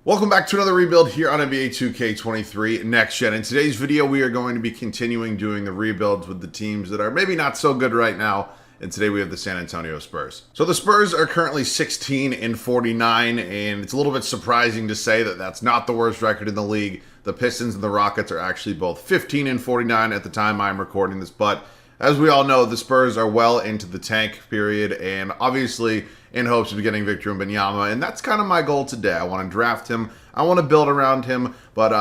Welcome back to another rebuild here on NBA 2K23 Next Gen. In today's video, we are going to be continuing doing the rebuilds with the teams that are maybe not so good right now. And today we have the San Antonio Spurs. So the Spurs are currently 16-49, and it's a little bit surprising to say that that's not the worst record in the league. The Pistons and the Rockets are actually both 15-49 at the time I'm recording this, but as we all know, the Spurs are well into the tank period, and obviously in hopes of getting Victor Wembanyama, and that's kind of my goal today. I want to draft him, I want to build around him, but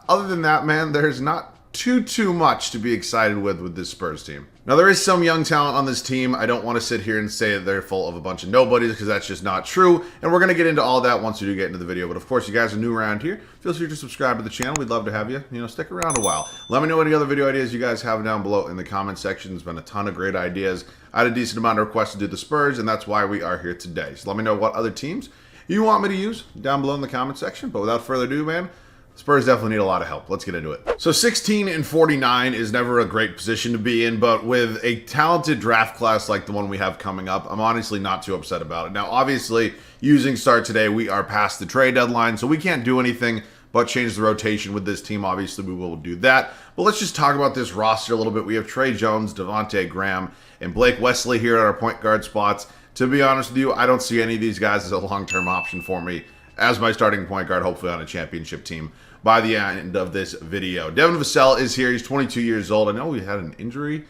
other than that, man, there's not too much to be excited with this Spurs team. Now, there is some young talent on this team. I don't want to sit here and say that they're full of a bunch of nobodies, because that's just not true, and we're going to get into all that once we do get into the video. But of course, you guys are new around here, feel free to subscribe to the channel. We'd love to have you, stick around a while. Let me know any other video ideas you guys have down below in the comment section. There's been a ton of great ideas. I had a decent amount of requests to do the Spurs, and that's why we are here today. So let me know what other teams you want me to use down below in the comment section. But without further ado, man, Spurs definitely need a lot of help. Let's get into it. So 16-49 is never a great position to be in, but with a talented draft class like the one we have coming up, I'm honestly not too upset about it. Now, obviously, using start today, we are past the trade deadline, so we can't do anything but change the rotation with this team. Obviously, we will do that. But let's just talk about this roster a little bit. We have Tre Jones, Devontae Graham, and Blake Wesley here at our point guard spots. To be honest with you, I don't see any of these guys as a long-term option for me as my starting point guard, hopefully on a championship team by the end of this video. Devin Vassell is here. He's 22 years old. I know he had an injury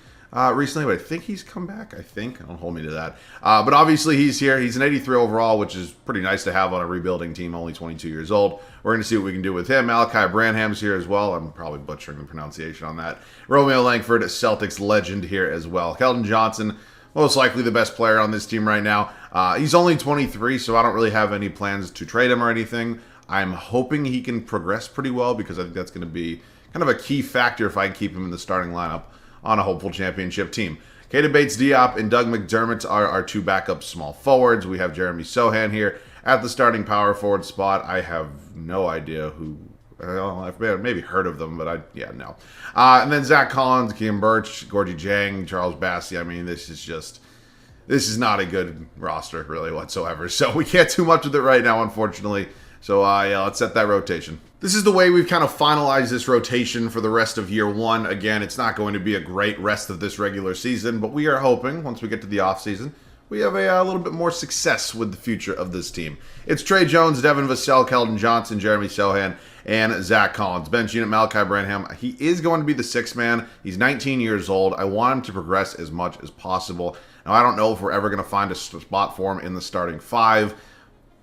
recently, but I think he's come back. Don't hold me to that. But obviously he's here. He's an 83 overall, which is pretty nice to have on a rebuilding team, only 22 years old. We're going to see what we can do with him. Malachi Branham's here as well. I'm probably butchering the pronunciation on that. Romeo Langford, Celtics legend here as well. Keldon Johnson, most likely the best player on this team right now. He's only 23, so I don't really have any plans to trade him or anything. I'm hoping he can progress pretty well, because I think that's going to be kind of a key factor if I can keep him in the starting lineup on a hopeful championship team. Keita Bates-Diop and Doug McDermott are our two backup small forwards. We have Jeremy Sohan here at the starting power forward spot. I have no idea who. I've maybe heard of them, but no. And then Zach Collins, Kim Birch, Gorgie Jang, Charles Bassey. I mean, this is not a good roster really whatsoever. So we can't do much with it right now, unfortunately. So yeah, let's set that rotation. This is the way we've kind of finalized this rotation for the rest of year one. Again, it's not going to be a great rest of this regular season, but we are hoping once we get to the offseason, we have a little bit more success with the future of this team. It's Tre Jones, Devin Vassell, Keldon Johnson, Jeremy Sohan, and Zach Collins. Bench unit, Malachi Branham. He is going to be the sixth man. He's 19 years old. I want him to progress as much as possible. Now, I don't know if we're ever going to find a spot for him in the starting five,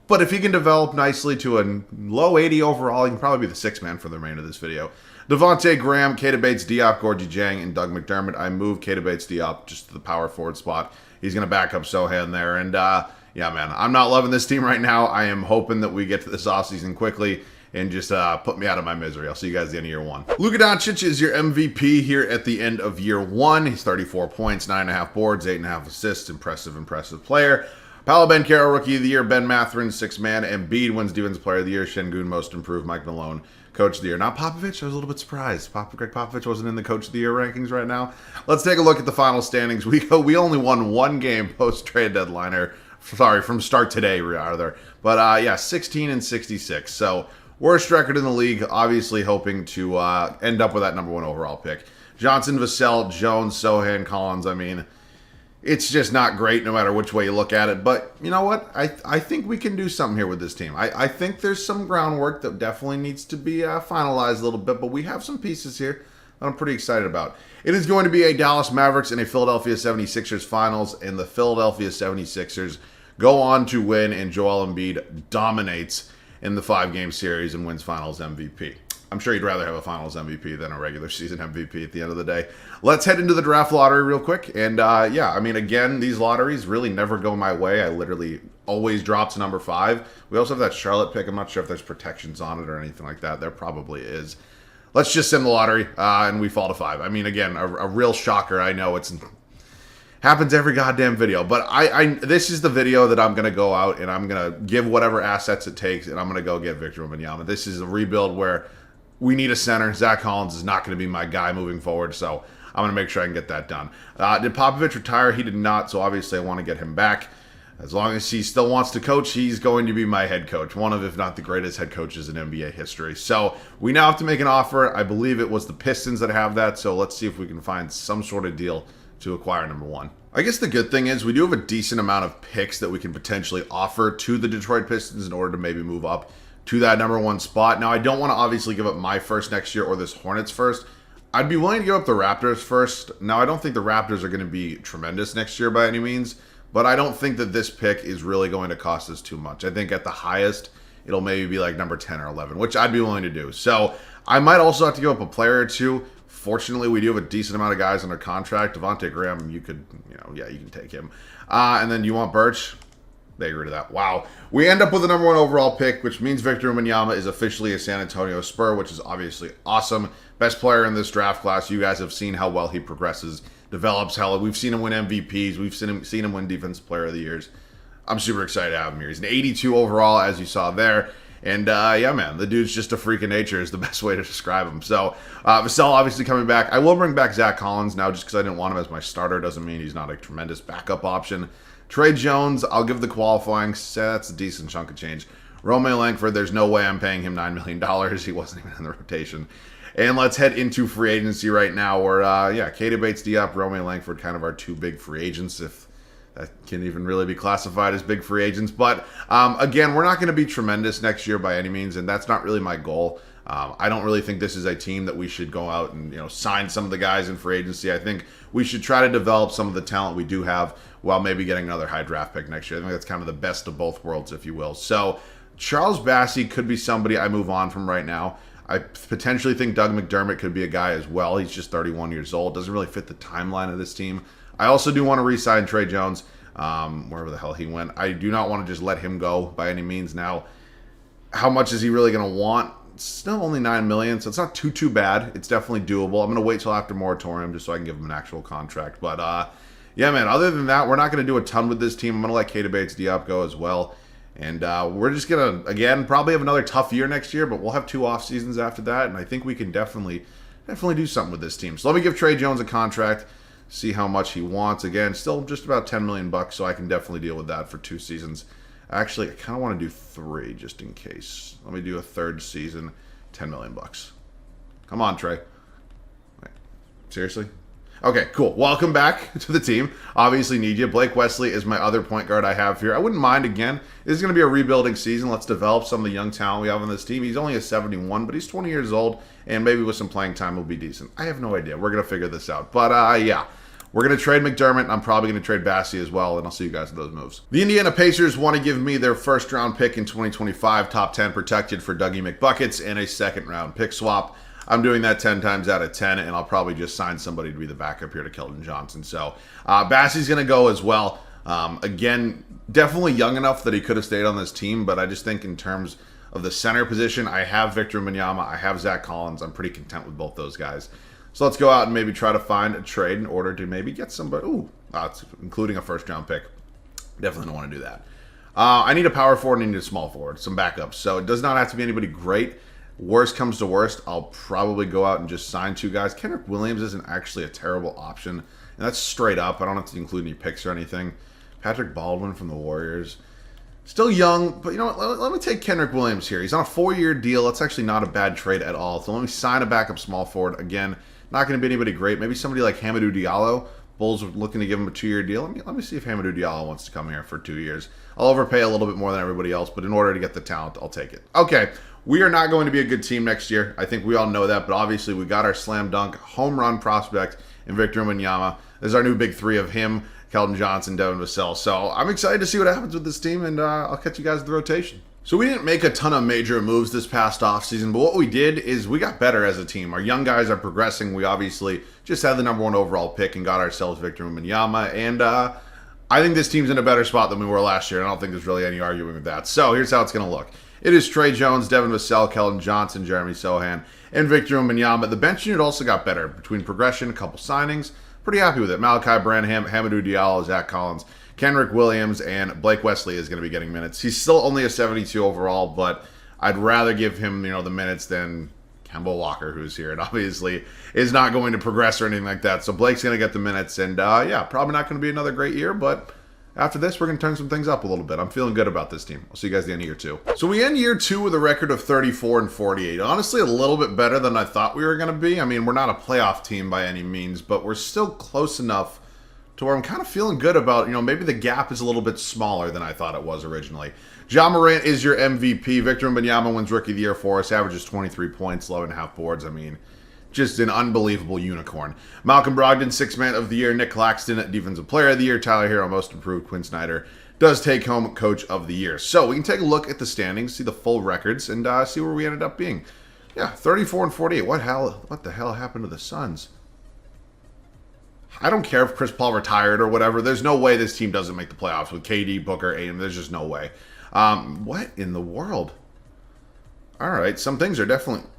but if he can develop nicely to a low 80 overall, he can probably be the sixth man for the remainder of this video. Devontae Graham, Keita Bates-Diop, Gorgie Jang, and Doug McDermott. I moved Keita Bates-Diop just to the power forward spot. He's going to back up Sohan there. And yeah, man, I'm not loving this team right now. I am hoping that we get to this offseason quickly and just put me out of my misery. I'll see you guys at the end of year one. Luka Doncic is your MVP here at the end of year one. He's 34 points, 9.5 boards, 8.5 assists. Impressive player. Paolo Banchero, Rookie of the Year. Ben Mathurin, Sixth Man. Embiid wins Defensive Player of the Year. Şengün, Most Improved. Mike Malone, Coach of the Year. Not Popovich. I was a little bit surprised. Greg Popovich wasn't in the Coach of the Year rankings right now. Let's take a look at the final standings. We only won one game post-trade deadline, or sorry, from start today, rather. But yeah, 16-66. So worst record in the league. Obviously hoping to end up with that number one overall pick. Johnson, Vassell, Jones, Sohan, Collins. I mean, it's just not great no matter which way you look at it. But you know what? I think we can do something here with this team. I think there's some groundwork that definitely needs to be finalized a little bit, but we have some pieces here that I'm pretty excited about. It is going to be a Dallas Mavericks and a Philadelphia 76ers finals, and the Philadelphia 76ers go on to win, and Joel Embiid dominates in the 5-game series and wins finals MVP. I'm sure you'd rather have a finals MVP than a regular season MVP at the end of the day. Let's head into the draft lottery real quick. And yeah, I mean, again, these lotteries really never go my way. I literally always drop to number 5. We also have that Charlotte pick. I'm not sure if there's protections on it or anything like that. There probably is. Let's just send the lottery and we fall to 5. I mean, again, a real shocker. I know it's happens every goddamn video, but this is the video that I'm going to go out and I'm going to give whatever assets it takes, and I'm going to go get Victor Wembanyama. This is a rebuild where we need a center. Zach Collins is not going to be my guy moving forward, so I'm going to make sure I can get that done. Did Popovich retire? He did not, so obviously I want to get him back. As long as he still wants to coach, he's going to be my head coach. One of, if not the greatest head coaches in NBA history. So we now have to make an offer. I believe it was the Pistons that have that. So let's see if we can find some sort of deal to acquire number one. I guess the good thing is we do have a decent amount of picks that we can potentially offer to the Detroit Pistons in order to maybe move up to that number one spot. Now, I don't want to obviously give up my first next year or this Hornets first. I'd be willing to give up the Raptors first. Now, I don't think the Raptors are going to be tremendous next year by any means, but I don't think that this pick is really going to cost us too much. I think at the highest, it'll maybe be like number 10 or 11, which I'd be willing to do. So I might also have to give up a player or two. Fortunately, we do have a decent amount of guys under contract. Devontae Graham, you could, you can take him. And then you want Birch? They agree to that. Wow. We end up with the number one overall pick, which means Victor Wembanyama is officially a San Antonio Spur, which is obviously awesome. Best player in this draft class. You guys have seen how well he progresses, develops. Hell, we've seen him win MVPs. We've seen him win Defensive Player of the Years. I'm super excited to have him here. He's an 82 overall, as you saw there. And yeah, man, the dude's just a freak of nature is the best way to describe him. So Vassell obviously coming back. I will bring back Zach Collins now just because I didn't want him as my starter. Doesn't mean he's not a tremendous backup option. Trey Jones, I'll give the qualifying. That's a decent chunk of change. Romeo Langford, there's no way I'm paying him $9 million. He wasn't even in the rotation. And let's head into free agency right now where, Keita Bates-Diop, Romeo Langford, kind of our two big free agents, if that can even really be classified as big free agents. But, again, we're not going to be tremendous next year by any means, and that's not really my goal. I don't really think this is a team that we should go out and, sign some of the guys in free agency. I think we should try to develop some of the talent we do have while maybe getting another high draft pick next year. I think that's kind of the best of both worlds, if you will. So Charles Bassey could be somebody I move on from right now. I potentially think Doug McDermott could be a guy as well. He's just 31 years old. Doesn't really fit the timeline of this team. I also do want to re-sign Trey Jones, wherever the hell he went. I do not want to just let him go by any means. Now, how much is he really going to want? It's still only $9 million, so it's not too bad. It's definitely doable. I'm going to wait till after moratorium just so I can give him an actual contract. But, yeah, man, other than that, we're not going to do a ton with this team. I'm going to let Keita Bates-Diop go as well. And we're just going to, again, probably have another tough year next year, but we'll have 2 off seasons after that, and I think we can definitely do something with this team. So let me give Trey Jones a contract, see how much he wants. Again, still just about $10 million, so I can definitely deal with that for 2 seasons. Actually, I kind of want to do 3 just in case. Let me do a 3rd season, $10 million. Come on, Trey. Wait, seriously? Okay, cool. Welcome back to the team. Obviously need you. Blake Wesley is my other point guard I have here. I wouldn't mind, again. This is going to be a rebuilding season. Let's develop some of the young talent we have on this team. He's only a 71, but he's 20 years old, and maybe with some playing time he'll be decent. I have no idea. We're going to figure this out. But, yeah. We're going to trade McDermott, and I'm probably going to trade Bassey as well, and I'll see you guys in those moves. The Indiana Pacers want to give me their first-round pick in 2025, top 10 protected for Dougie McBuckets, and a second-round pick swap. I'm doing that 10 times out of 10, and I'll probably just sign somebody to be the backup here to Keldon Johnson. So Bassey's going to go as well. Again, definitely young enough that he could have stayed on this team, but I just think in terms of the center position, I have Victor Wembanyama, I have Zach Collins. I'm pretty content with both those guys. So let's go out and maybe try to find a trade in order to maybe get somebody, including a first-round pick. Definitely don't want to do that. I need a power forward and I need a small forward, some backups. So it does not have to be anybody great. Worst comes to worst, I'll probably go out and just sign 2 guys. Kenrich Williams isn't actually a terrible option, and that's straight up. I don't have to include any picks or anything. Patrick Baldwin from the Warriors. Still young, but you know what? Let me take Kenrich Williams here. He's on a 4-year deal. That's actually not a bad trade at all. So let me sign a backup small forward. Again, not going to be anybody great. Maybe somebody like Hamidou Diallo. Bulls are looking to give him a 2-year deal. Let me see if Hamidou Diallo wants to come here for 2 years. I'll overpay a little bit more than everybody else, but in order to get the talent, I'll take it. Okay, we are not going to be a good team next year. I think we all know that, but obviously we got our slam dunk home run prospect in Victor Wembanyama. This is our new big 3 of him, Keldon Johnson, Devin Vassell. So I'm excited to see what happens with this team, and I'll catch you guys at the rotation. So we didn't make a ton of major moves this past offseason, but what we did is we got better as a team. Our young guys are progressing. We obviously just had the number 1 overall pick and got ourselves Victor Wembanyama, and I think this team's in a better spot than we were last year, and I don't think there's really any arguing with that. So here's how it's going to look. It is Trey Jones, Devin Vassell, Keldon Johnson, Jeremy Sohan, and Victor Wembanyama. The bench unit also got better between progression, a couple signings. Pretty happy with it. Malachi Branham, Hamidou Diallo, Zach Collins, Kenrich Williams, and Blake Wesley is going to be getting minutes. He's still only a 72 overall, but I'd rather give him, the minutes than Kemba Walker, who's here, and obviously is not going to progress or anything like that. So Blake's going to get the minutes, and yeah, probably not going to be another great year, but After this, we're going to turn some things up a little bit. I'm feeling good about this team. I'll see you guys at the end of year 2. So we end year 2 with a record of 34 and 48. Honestly, a little bit better than I thought we were going to be. I mean, we're not a playoff team by any means, but we're still close enough to where I'm kind of feeling good about, maybe the gap is a little bit smaller than I thought it was originally. Ja Morant is your MVP. Victor Wembanyama wins Rookie of the Year for us. Averages 23 points, 11.5 boards. I mean, just an unbelievable unicorn. Malcolm Brogdon, 6th Man of the Year. Nick Claxton, Defensive Player of the Year. Tyler Hero, Most Improved. Quinn Snyder does take home Coach of the Year. So we can take a look at the standings, see the full records, and see where we ended up being. Yeah, 34 and 48. What the hell happened to the Suns? I don't care if Chris Paul retired or whatever. There's no way this team doesn't make the playoffs with KD, Booker, Ayton. There's just no way. What in the world? All right, some things are definitely...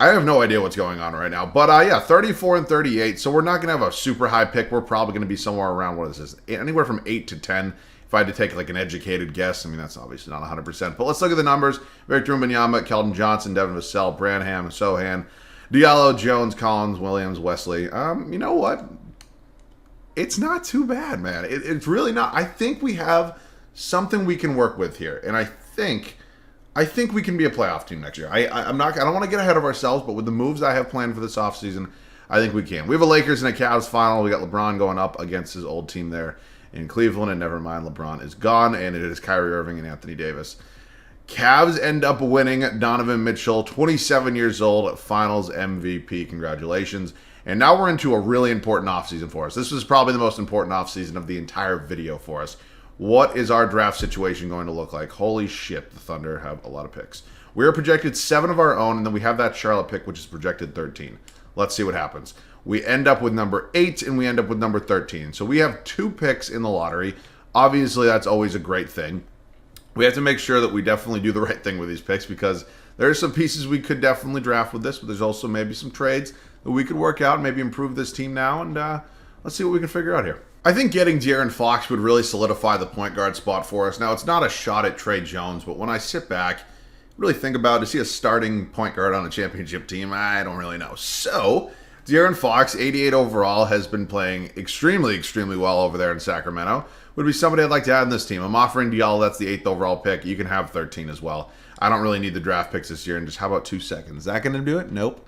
I have no idea what's going on right now. But, yeah, 34 and 38. So we're not going to have a super high pick. We're probably going to be somewhere around, what is this? Anywhere from 8 to 10. If I had to take, like, an educated guess. I mean, that's obviously not 100%. But let's look at the numbers. Victor Wembanyama, Keldon Johnson, Devin Vassell, Branham, Sohan, Diallo, Jones, Collins, Williams, Wesley. You know what? It's not too bad, man. It's really not. I think we have something we can work with here. And I think we can be a playoff team next year. I don't want to get ahead of ourselves, but with the moves I have planned for this offseason, I think we can. We have a Lakers and a Cavs final. We got LeBron going up against his old team there in Cleveland, and never mind, LeBron is gone, and it is Kyrie Irving and Anthony Davis. Cavs end up winning. Donovan Mitchell, 27 years old, finals MVP. Congratulations. And now we're into a really important offseason for us. This was probably the most important offseason of the entire video for us. What is our draft situation going to look like? Holy shit, the Thunder have a lot of picks. We are projected 7 of our own, and then we have that Charlotte pick, which is projected 13. Let's see what happens. We end up with number 8, and we end up with number 13. So we have 2 picks in the lottery. Obviously, that's always a great thing. We have to make sure that we definitely do the right thing with these picks because there are some pieces we could definitely draft with this, but there's also maybe some trades that we could work out and maybe improve this team now, and let's see what we can figure out here. I think getting De'Aaron Fox would really solidify the point guard spot for us. Now, it's not a shot at Trey Jones, but when I sit back, really think about, is he a starting point guard on a championship team? I don't really know. So, De'Aaron Fox, 88 overall, has been playing extremely, extremely well over there in Sacramento. Would be somebody I'd like to add in this team. I'm offering Diallo, that's the 8th overall pick. You can have 13 as well. I don't really need the draft picks this year. And just how about 2 seconds? Is that going to do it? Nope.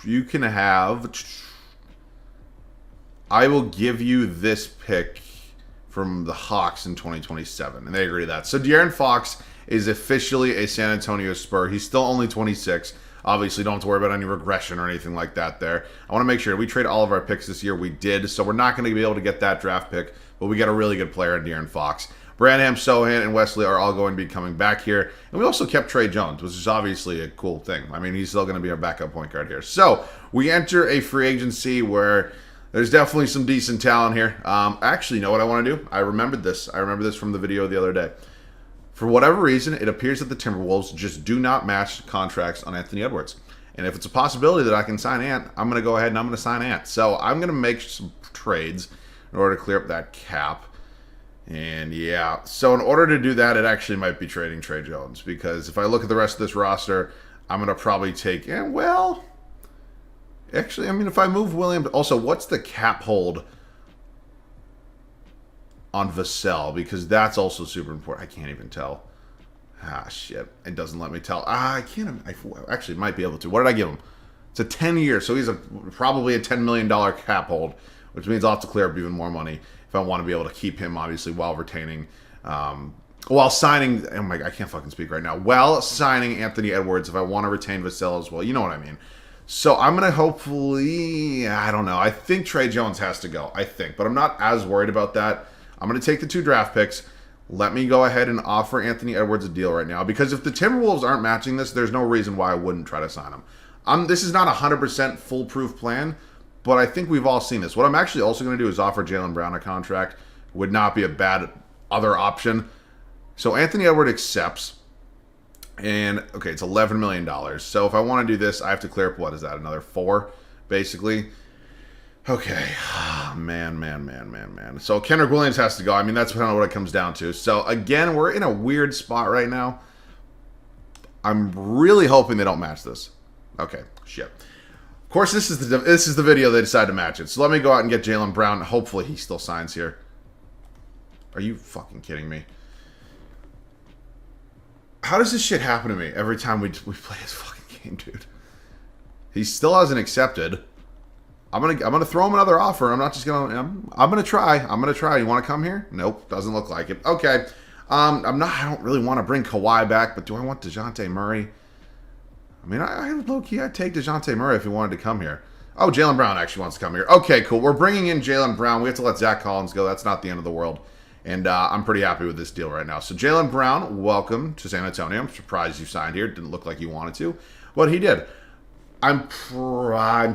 You can have... I will give you this pick from the Hawks in 2027. And they agree to that. So De'Aaron Fox is officially a San Antonio Spur. He's still only 26. Obviously, don't have to worry about any regression or anything like that there. I want to make sure we trade all of our picks this year. We did, so we're not going to be able to get that draft pick, but we got a really good player in De'Aaron Fox. Branham, Sohan, and Wesley are all going to be coming back here. And we also kept Trey Jones, which is obviously a cool thing. I mean, he's still going to be our backup point guard here. So we enter a free agency where there's definitely some decent talent here. Actually, you know what I want to do? I remembered this. I remember this from the video the other day. For whatever reason, it appears that the Timberwolves just do not match contracts on Anthony Edwards. And if it's a possibility that I can sign Ant, I'm going to go ahead and I'm going to sign Ant. So I'm going to make some trades in order to clear up that cap. And yeah, so in order to do that, it actually might be trading Trey Jones. Because if I look at the rest of this roster, I'm going to probably take, actually, I mean, if I move Williams, also, what's the cap hold on Vassell? Because that's also super important. I can't even tell. Shit. It doesn't let me tell. I can't. I actually might be able to. What did I give him? It's a 10-year, so he's probably a $10 million cap hold, which means I'll have to clear up even more money if I want to be able to keep him, obviously, while retaining, while signing, oh my, I can't fucking speak right now, while signing Anthony Edwards if I want to retain Vassell as well. You know what I mean. So I'm going to hopefully, I don't know. I think Trey Jones has to go, but I'm not as worried about that. I'm going to take the 2 draft picks. Let me go ahead and offer Anthony Edwards a deal right now. Because if the Timberwolves aren't matching this, there's no reason why I wouldn't try to sign him. This is not a 100% foolproof plan, but I think we've all seen this. What I'm actually also going to do is offer Jaylen Brown a contract. Would not be a bad other option. So Anthony Edwards accepts. And, okay, it's $11 million. So if I want to do this, I have to clear up, what is that, another 4, basically? Okay. Man. So Kendrick Williams has to go. I mean, that's kind of what it comes down to. So, again, we're in a weird spot right now. I'm really hoping they don't match this. Okay, shit. Of course, this is the video they decided to match it. So let me go out and get Jaylen Brown. Hopefully he still signs here. Are you fucking kidding me? How does this shit happen to me every time we play this fucking game, dude? He still hasn't accepted. I'm gonna throw him another offer. I'm not just gonna. I'm gonna try. I'm gonna try. You want to come here? Nope. Doesn't look like it. Okay. I don't really want to bring Kawhi back, but do I want DeJounte Murray? I mean, I low-key, I'd take DeJounte Murray if he wanted to come here. Oh, Jaylen Brown actually wants to come here. Okay, cool. We're bringing in Jaylen Brown. We have to let Zach Collins go. That's not the end of the world. And I'm pretty happy with this deal right now. So Jaylen Brown, welcome to San Antonio. I'm surprised you signed here. It didn't look like you wanted to, but he did. I'm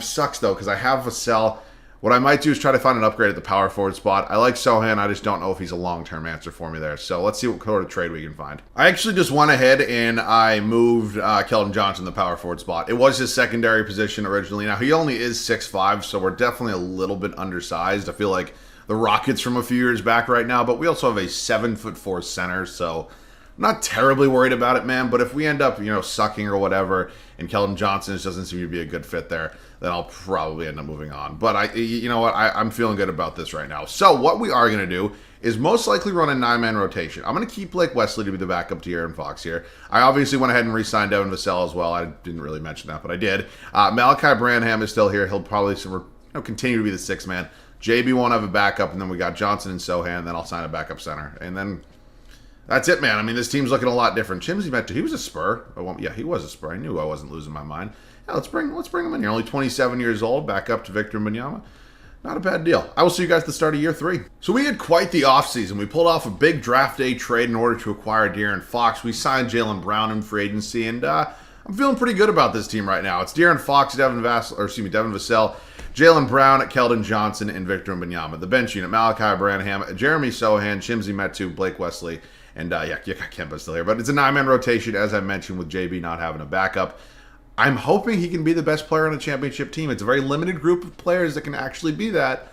sucks, though, because I have Vassell. What I might do is try to find an upgrade at the power forward spot. I like Sohan. I just don't know if he's a long-term answer for me there. So let's see what sort of trade we can find. I actually just went ahead and I moved Keldon Johnson to the power forward spot. It was his secondary position originally. Now, he only is 6'5", so we're definitely a little bit undersized. I feel like the Rockets from a few years back right now, but we also have a 7'4" center, so I'm not terribly worried about it, man. But if we end up, sucking or whatever, and Keldon Johnson just doesn't seem to be a good fit there, then I'll probably end up moving on. But I'm feeling good about this right now. So what we are going to do is most likely run a 9-man rotation. I'm going to keep Blake Wesley to be the backup to Aaron Fox here. I obviously went ahead and re-signed Devin Vassell as well. I didn't really mention that, but I did. Malachi Branham is still here. He'll probably continue to be the 6th man. JB won't have a backup, and then we got Johnson and Sohan, then I'll sign a backup center. And then that's it, man. I mean, this team's looking a lot different. Chimsy Metu, he was a Spur. Yeah, he was a Spur. I knew I wasn't losing my mind. Yeah, let's bring him in here. Only 27 years old, back up to Victor Wembanyama. Not a bad deal. I will see you guys at the start of year 3. So we had quite the offseason. We pulled off a big draft day trade in order to acquire De'Aaron Fox. We signed Jaylen Brown in free agency, and I'm feeling pretty good about this team right now. It's De'Aaron Fox, Devin Vassell, Jaylen Brown, Keldon Johnson, and Victor Wembanyama. The bench unit: Malachi Branham, Jeremy Sohan, Chimsy Metu, Blake Wesley, and Kemba's still here. But it's a 9-man rotation, as I mentioned, with JB not having a backup. I'm hoping he can be the best player on a championship team. It's a very limited group of players that can actually be that.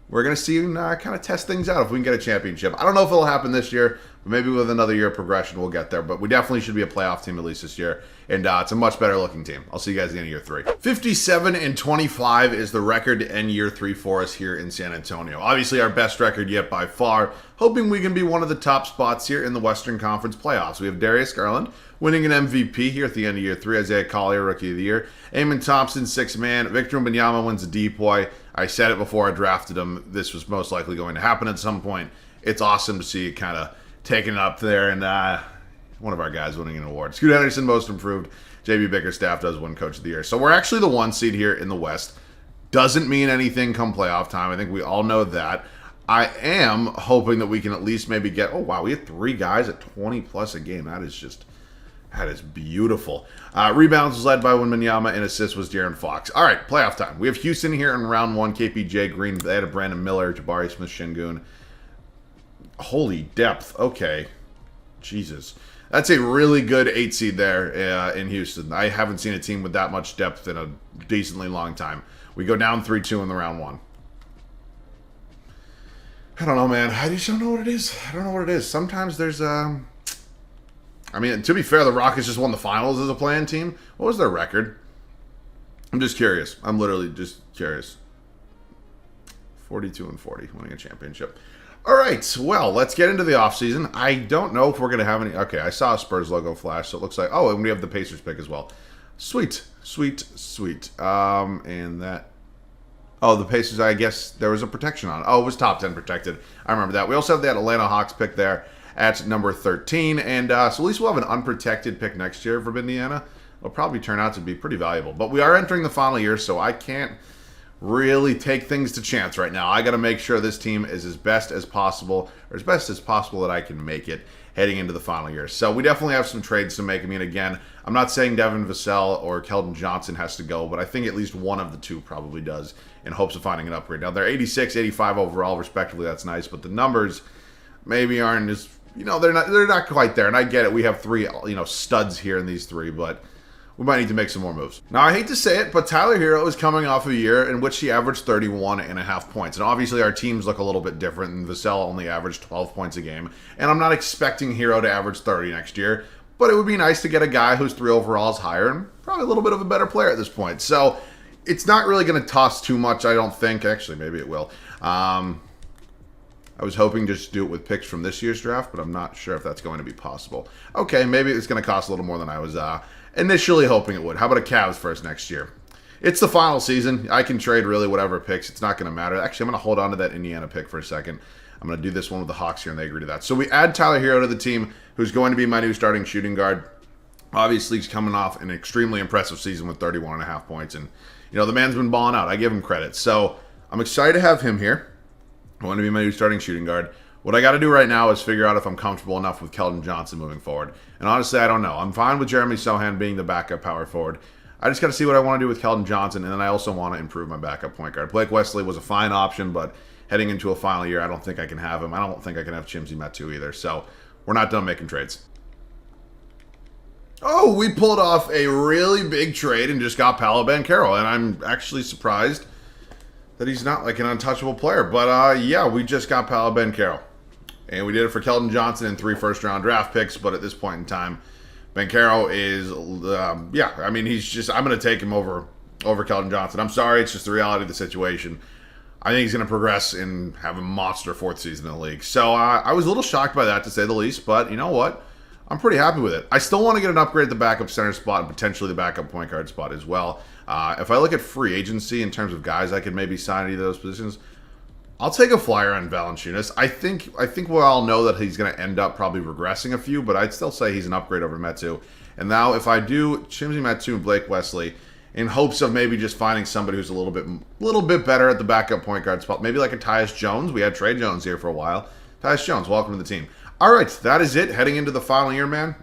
We're going to see him kind of test things out if we can get a championship. I don't know if it'll happen this year, but maybe with another year of progression we'll get there. But we definitely should be a playoff team at least this year. And it's a much better looking team. I'll see you guys at the end of year 3. 57-25 is the record to end year 3 for us here in San Antonio. Obviously our best record yet by far. Hoping we can be one of the top spots here in the Western Conference playoffs. We have Darius Garland winning an MVP here at the end of year 3. Isaiah Collier, Rookie of the Year. Eamon Thompson, 6th man. Victor Wembanyama wins a DPOY. I said it before I drafted him. This was most likely going to happen at some point. It's awesome to see it kind of taken up there, and one of our guys winning an award. Scoot Henderson, Most Improved. JB Bickerstaff does win Coach of the Year. So we're actually the 1 seed here in the West. Doesn't mean anything come playoff time. I think we all know that. I am hoping that we can at least maybe get... Oh, wow, we had 3 guys at 20-plus a game. That is beautiful. Rebounds was led by Wembanyama, and assists was De'Aaron Fox. All right, playoff time. We have Houston here in round 1. KPJ Green. They had a Brandon Miller, Jabari Smith-Shingun. Holy depth. Okay. Jesus. That's a really good 8 seed there in Houston. I haven't seen a team with that much depth in a decently long time. We go down 3-2 in the round 1. I don't know, man. I just don't know what it is. I don't know what it is. Sometimes there's I mean, to be fair, the Rockets just won the finals as a play-in team. What was their record? I'm just curious. I'm literally just curious. 42-40, winning a championship. All right, well, let's get into the offseason. I don't know if we're going to have any... Okay, I saw a Spurs logo flash, so it looks like... Oh, and we have the Pacers pick as well. Sweet. And that... Oh, the Pacers, I guess there was a protection on it. Oh, it was top 10 protected. I remember that. We also have that Atlanta Hawks pick there at number 13. And so at least we'll have an unprotected pick next year from Indiana. It'll probably turn out to be pretty valuable. But we are entering the final year, so I can't really take things to chance right now. I got to make sure this team is as best as possible, or as best as possible that I can make it heading into the final year. So we definitely have some trades to make. I mean, again, I'm not saying Devin Vassell or Keldon Johnson has to go, but I think at least one of the two probably does in hopes of finding an upgrade. Now, they're 86, 85 overall, respectively. That's nice, but the numbers maybe aren't as, they're not quite there. And I get it. We have 3, studs here in these 3, but we might need to make some more moves. Now, I hate to say it, but Tyler Hero is coming off a year in which he averaged 31.5 points. And obviously, our teams look a little bit different, and Vassell only averaged 12 points a game. And I'm not expecting Hero to average 30 next year, but it would be nice to get a guy who's 3 overalls higher and probably a little bit of a better player at this point. So It's not really going to toss too much, I don't think. Actually, maybe it will. I was hoping just to do it with picks from this year's draft, but I'm not sure if that's going to be possible. Okay, maybe it's going to cost a little more than I was initially hoping it would. How about a Cavs first next year? It's the final season. I can trade really whatever picks. It's not going to matter. Actually, I'm going to hold on to that Indiana pick for a second. I'm going to do this one with the Hawks here, and they agree to that. So we add Tyler Hero to the team, who's going to be my new starting shooting guard. Obviously, he's coming off an extremely impressive season with 31.5 points. And, the man's been balling out. I give him credit. So I'm excited to have him here. I want to be my new starting shooting guard. What I got to do right now is figure out if I'm comfortable enough with Keldon Johnson moving forward. And honestly, I don't know. I'm fine with Jeremy Sohan being the backup power forward. I just got to see what I want to do with Keldon Johnson, and then I also want to improve my backup point guard. Blake Wesley was a fine option, but heading into a final year, I don't think I can have him. I don't think I can have Chimsy Metu either, so we're not done making trades. Oh, we pulled off a really big trade and just got Paolo Banchero, and I'm actually surprised that he's not like an untouchable player. But yeah, we just got Paolo Banchero, and we did it for Keldon Johnson and 3 first-round draft picks, but at this point in time, Banchero is, I mean, he's just, I'm going to take him over Keldon Johnson. I'm sorry, it's just the reality of the situation. I think he's going to progress and have a monster 4th season in the league. So I was a little shocked by that, to say the least, but you know what? I'm pretty happy with it. I still want to get an upgrade at the backup center spot and potentially the backup point guard spot as well. If I look at free agency in terms of guys I could maybe sign at either of those positions, I'll take a flyer on Valanciunas. I think we all know that he's going to end up probably regressing a few, but I'd still say he's an upgrade over Metu. And now if I do Chimsy Metu and Blake Wesley, in hopes of maybe just finding somebody who's a little bit better at the backup point guard spot, maybe like a Tyus Jones. We had Trey Jones here for a while. Tyus Jones, welcome to the team. All right, that is it. Heading into the final year, man.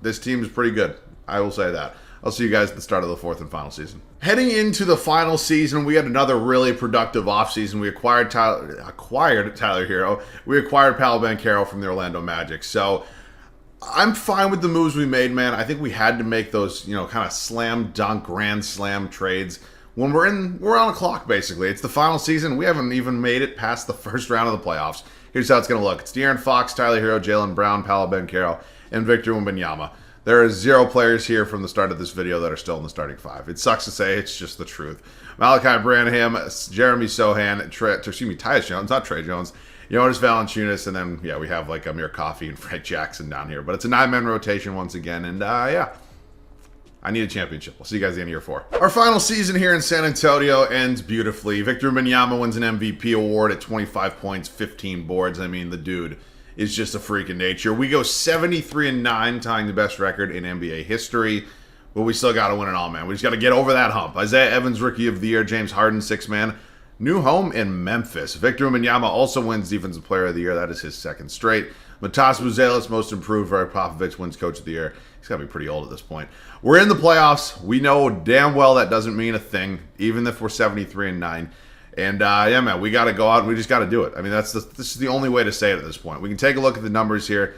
This team is pretty good. I will say that. I'll see you guys at the start of the 4th and final season. Heading into the final season, we had another really productive offseason. We acquired Tyler Hero. We acquired Paolo Banchero from the Orlando Magic. So I'm fine with the moves we made, man. I think we had to make those, kind of slam dunk, grand slam trades when we're on the clock, basically. It's the final season. We haven't even made it past the first round of the playoffs. Here's how it's going to look. It's De'Aaron Fox, Tyler Hero, Jaylen Brown, Paolo Banchero, and Victor Wembanyama. There are 0 players here from the start of this video that are still in the starting 5. It sucks to say, it's just the truth. Malachi Branham, Jeremy Sohan, Tyus Jones, not Trey Jones, Jonas Valanciunas, and then, we have like Amir Coffey and Frank Jackson down here. But it's a 9-man rotation once again, and I need a championship. We'll see you guys at the end of year 4. Our final season here in San Antonio ends beautifully. Victor Wembanyama wins an MVP award at 25 points, 15 boards. I mean, the dude is just a freak of nature. We go 73-9, tying the best record in NBA history, but we still got to win it all, man. We just got to get over that hump. Isaiah Evans, Rookie of the Year. James Harden, 6-man. New home in Memphis. Victor Wembanyama also wins Defensive Player of the Year. That is his 2nd straight. Matas Buzelis, Most Improved. Greg Popovich wins Coach of the Year. He's got to be pretty old at this point. We're in the playoffs. We know damn well that doesn't mean a thing, even if we're 73-9. And, man, we got to go out and we just got to do it. I mean, this is the only way to say it at this point. We can take a look at the numbers here.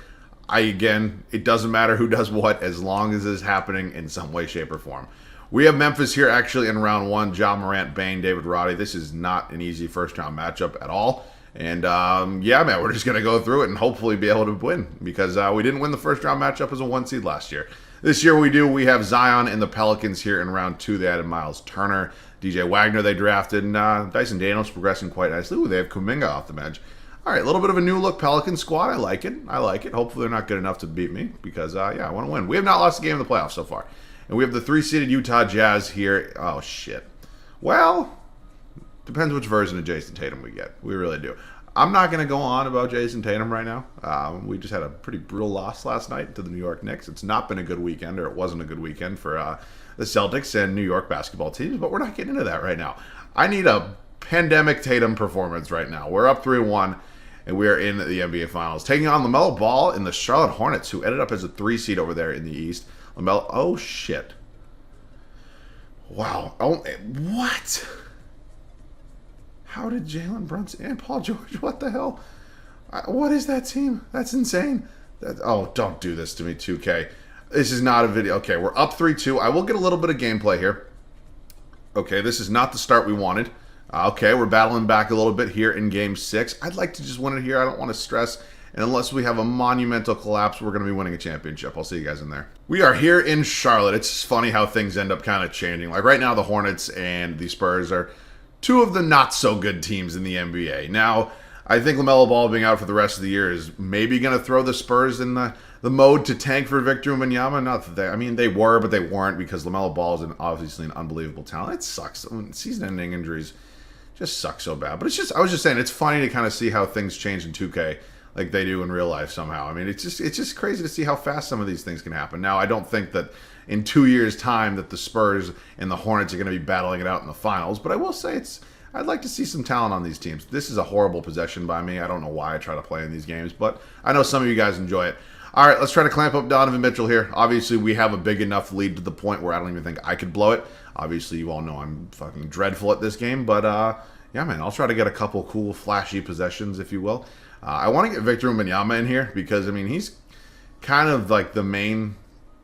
It doesn't matter who does what as long as it's happening in some way, shape, or form. We have Memphis here actually in round 1. Ja Morant, Bane, David Roddy. This is not an easy first-round matchup at all. And, man, we're just going to go through it and hopefully be able to win because we didn't win the first-round matchup as a 1 seed last year. This year we do. We have Zion and the Pelicans here in round 2. They added Miles Turner. DJ Wagner they drafted, and Dyson Daniels progressing quite nicely. Ooh, they have Kuminga off the bench. All right, a little bit of a new look Pelican squad. I like it. Hopefully they're not good enough to beat me because, I want to win. We have not lost a game in the playoffs so far. And we have the 3-seeded Utah Jazz here. Oh, shit. Well, depends which version of Jason Tatum we get. We really do. I'm not going to go on about Jason Tatum right now. We just had a pretty brutal loss last night to the New York Knicks. It's not been a good weekend, or it wasn't a good weekend for the Celtics and New York basketball teams, but we're not getting into that right now. I need a pandemic Tatum performance right now. We're up 3-1, and we are in the NBA Finals. Taking on LaMelo Ball in the Charlotte Hornets, who ended up as a 3-seed over there in the East. LaMelo, oh, shit. Wow. Oh, what? How did Jalen Brunson and Paul George, what the hell? What is that team? That's insane. Don't do this to me, 2K. This is not a video. Okay, we're up 3-2. I will get a little bit of gameplay here. Okay, this is not the start we wanted. Okay, we're battling back a little bit here in Game 6. I'd like to just win it here. I don't want to stress And unless we have a monumental collapse, we're going to be winning a championship. I'll see you guys in there. We are here in Charlotte. It's funny how things end up kind of changing. Like right now, the Hornets and the Spurs are two of the not-so-good teams in the NBA. Now, I think LaMelo Ball being out for the rest of the year is maybe going to throw the Spurs in the mode to tank for Victor Wembanyama. Not that they were, but they weren't because LaMelo Ball is obviously an unbelievable talent. It sucks. Season-ending injuries just suck so bad. But I was just saying, it's funny to kind of see how things change in 2K like they do in real life somehow. I mean, it's just crazy to see how fast some of these things can happen. Now, I don't think that in 2 years' time that the Spurs and the Hornets are going to be battling it out in the finals, but I will say I'd like to see some talent on these teams. This is a horrible possession by me. I don't know why I try to play in these games, but I know some of you guys enjoy it. All right, let's try to clamp up Donovan Mitchell here. Obviously, we have a big enough lead to the point where I don't even think I could blow it. Obviously, you all know I'm fucking dreadful at this game, but yeah, man, I'll try to get a couple cool, flashy possessions, if you will. I want to get Victor Wembanyama in here because, I mean, he's kind of like the main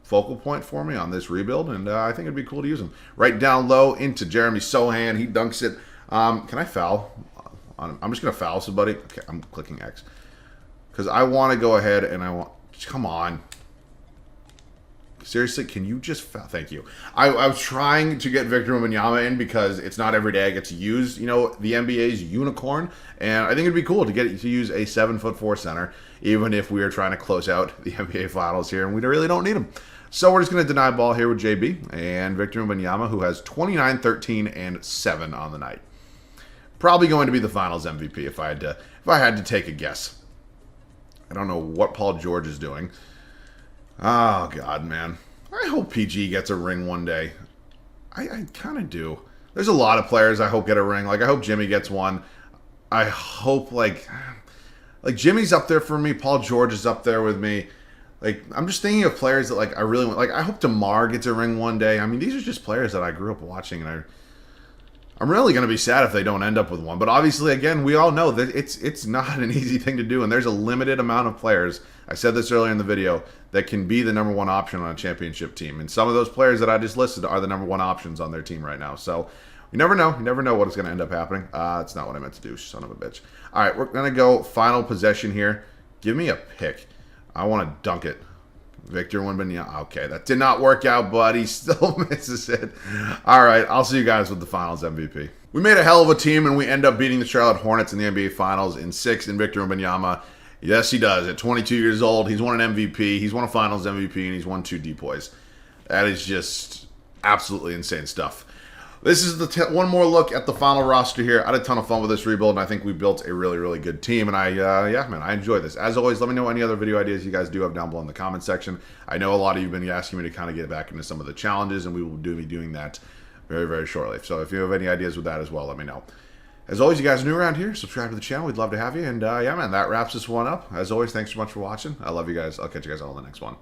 focal point for me on this rebuild, and I think it'd be cool to use him. Right down low into Jeremy Sohan. He dunks it. Can I foul? I'm just going to foul somebody. Okay, I'm clicking X. Because I want to go ahead and I want... Come on. Seriously, can you just foul? Thank you. I was trying to get Victor Wembanyama in because it's not every day I get to use, the NBA's unicorn. And I think it'd be cool to get to use a 7'4" center, even if we are trying to close out the NBA Finals here, and we really don't need him. So we're just going to deny ball here with JB and Victor Wembanyama, who has 29, 13, and 7 on the night. Probably going to be the Finals MVP if I had to take a guess. I don't know what Paul George is doing. Oh, God, man. I hope PG gets a ring one day. I kind of do. There's a lot of players I hope get a ring. Like, I hope Jimmy gets one. I hope, like Jimmy's up there for me. Paul George is up there with me. Like, I'm just thinking of players that, like, I really want. Like, I hope DeMar gets a ring one day. I mean, these are just players that I grew up watching, and I'm really going to be sad if they don't end up with one. But obviously, again, we all know that it's not an easy thing to do, and there's a limited amount of players, I said this earlier in the video, that can be the number one option on a championship team. And some of those players that I just listed are the number one options on their team right now. So you never know. You never know what is going to end up happening. It's not what I meant to do, son of a bitch. All right, we're going to go final possession here. Give me a pick. I want to dunk it. Victor Wembanyama. Okay, that did not work out, but he still misses it. All right, I'll see you guys with the Finals MVP. We made a hell of a team, and we end up beating the Charlotte Hornets in the NBA Finals in 6 in Victor Wembanyama. Yes, he does. At 22 years old, he's won an MVP, he's won a Finals MVP, and he's won 2 depoys. That is just absolutely insane stuff. This is one more look at the final roster here. I had a ton of fun with this rebuild, and I think we built a really, really good team. And yeah, man, I enjoy this. As always, let me know any other video ideas you guys do have down below in the comment section. I know a lot of you have been asking me to kind of get back into some of the challenges, and we will be doing that very, very shortly. So if you have any ideas with that as well, let me know. As always, you guys are new around here, subscribe to the channel. We'd love to have you. And yeah, man, that wraps this one up. As always, thanks so much for watching. I love you guys. I'll catch you guys all in the next one.